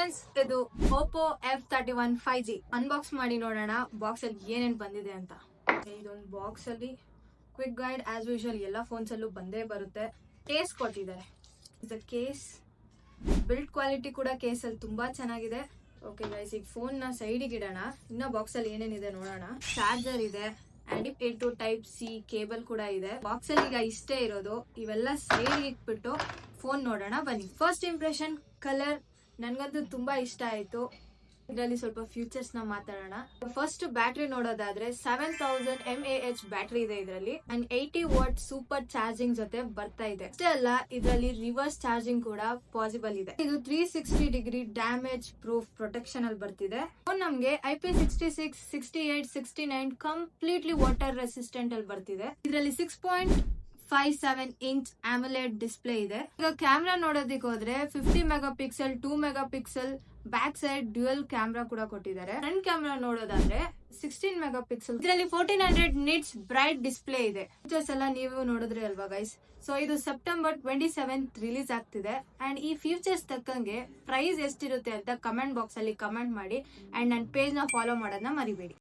Friends, ಇದು Oppo F31 5G unbox ಮಾಡಿ ನೋಡೋಣ ಬಾಕ್ಸ್ ಅಲ್ಲಿ ಏನೇನ್ ಬಂದಿದೆ ಅಂತ. ಇದೊಂದು ಬಾಕ್ಸ್ ಅಲ್ಲಿ ಕ್ವಿಕ್ ಗೈಡ್ ಆಸ್ ಯೂಶುವಲ್ ಎಲ್ಲ ಫೋನ್ಸ್ ಅಲ್ಲೂ ಬಂದೇ ಬರುತ್ತೆ. ಕೇಸ್ ಕೊಟ್ಟಿದ್ದಾರೆ. ಕೇಸ್ ಬಿಲ್ಡ್ ಕ್ವಾಲಿಟಿ ಕೂಡ ಕೇಸ್ ಅಲ್ಲಿ ತುಂಬಾ ಚೆನ್ನಾಗಿದೆ. ಓಕೆ ಗೈಸ್, ಈಗ ಫೋನ್ ನ ಸೈಡಿಗೆ ಇಡೋಣ. ಇನ್ನ ಬಾಕ್ಸ್ ಅಲ್ಲಿ ಏನೇನಿದೆ ನೋಡೋಣ. ಚಾರ್ಜರ್ ಇದೆ, A2 ಟೈಪ್ ಸಿ ಕೇಬಲ್ ಕೂಡ ಇದೆ. ಬಾಕ್ಸ್ ಅಲ್ಲಿ ಈಗ ಇಷ್ಟೇ ಇರೋದು. ಇವೆಲ್ಲ ಸೈಡ್ ಇಟ್ಬಿಟ್ಟು ಫೋನ್ ನೋಡೋಣ ಬನ್ನಿ. ಫಸ್ಟ್ ಇಂಪ್ರೆಷನ್ ಕಲರ್ ನನ್ಗಂತೂ ತುಂಬಾ ಇಷ್ಟ ಆಯ್ತು. ಇದರಲ್ಲಿ ಸ್ವಲ್ಪ ಫ್ಯೂಚರ್ಸ್ ನ ಮಾತಾಡೋಣ. ಫಸ್ಟ್ ಬ್ಯಾಟ್ರಿ ನೋಡೋದಾದ್ರೆ 7000 mAh ಬ್ಯಾಟ್ರಿ ಇದೆ ಇದರಲ್ಲಿ. ಅಂಡ್ 80 ವಾಟ್ ಸೂಪರ್ ಚಾರ್ಜಿಂಗ್ ಜೊತೆ ಬರ್ತಾ ಇದೆ. ಅಷ್ಟೇ ಅಲ್ಲ, ಇದರಲ್ಲಿ ರಿವರ್ಸ್ ಚಾರ್ಜಿಂಗ್ ಕೂಡ ಪಾಸಿಬಲ್ ಇದೆ. ಇದು 360 ಡಿಗ್ರಿ ಡ್ಯಾಮೇಜ್ ಪ್ರೂಫ್ ಪ್ರೊಟೆಕ್ಷನ್ ಅಲ್ಲಿ ಬರ್ತಿದೆ. ನಮ್ಗೆ IP66, 68, 69 ಕಂಪ್ಲೀಟ್ಲಿ ವಾಟರ್ ರೆಸಿಸ್ಟೆಂಟ್ ಅಲ್ಲಿ ಬರ್ತಿದೆ. ಇದರಲ್ಲಿ 6.57 ಇಂಚ್ AMOLED ಡಿಸ್ಪ್ಲೇ ಇದೆ. ಈಗ ಕ್ಯಾಮ್ರಾ ನೋಡೋದಿಕ್ ಹೋದ್ರೆ 50 mega pixel, 2 mega pixel back side dual camera ಕೂಡ ಕೊಟ್ಟಿದ್ದಾರೆ. ಫ್ರಂಟ್ ಕ್ಯಾಮ್ರಾ ನೋಡೋದಾದ್ರೆ 16 ಮೆಗಾ ಪಿಕ್ಸೆಲ್. ಇದರಲ್ಲಿ 1400 ನಿಟ್ಸ್ ಬ್ರೈಟ್ ಡಿಸ್ಪ್ಲೇ ಇದೆ. ಫೀಚರ್ಸ್ ಎಲ್ಲ ನೀವು ನೋಡಿದ್ರಿ ಅಲ್ವಾ ಗೈಸ್. ಸೊ ಇದು September 27th ರಿಲೀಸ್ ಆಗ್ತಿದೆ. ಅಂಡ್ ಈ ಫೀಚರ್ಸ್ ತಕ್ಕಂಗೆ ಪ್ರೈಸ್ ಎಷ್ಟಿರುತ್ತೆ ಅಂತ ಕಮೆಂಟ್ ಬಾಕ್ಸ್ ಅಲ್ಲಿ ಕಮೆಂಟ್ ಮಾಡಿ. ಅಂಡ್ ನನ್ನ ಪೇಜ್ ನ ಫಾಲೋ ಮಾಡೋದನ್ನ ಮರಿಬೇಡಿ.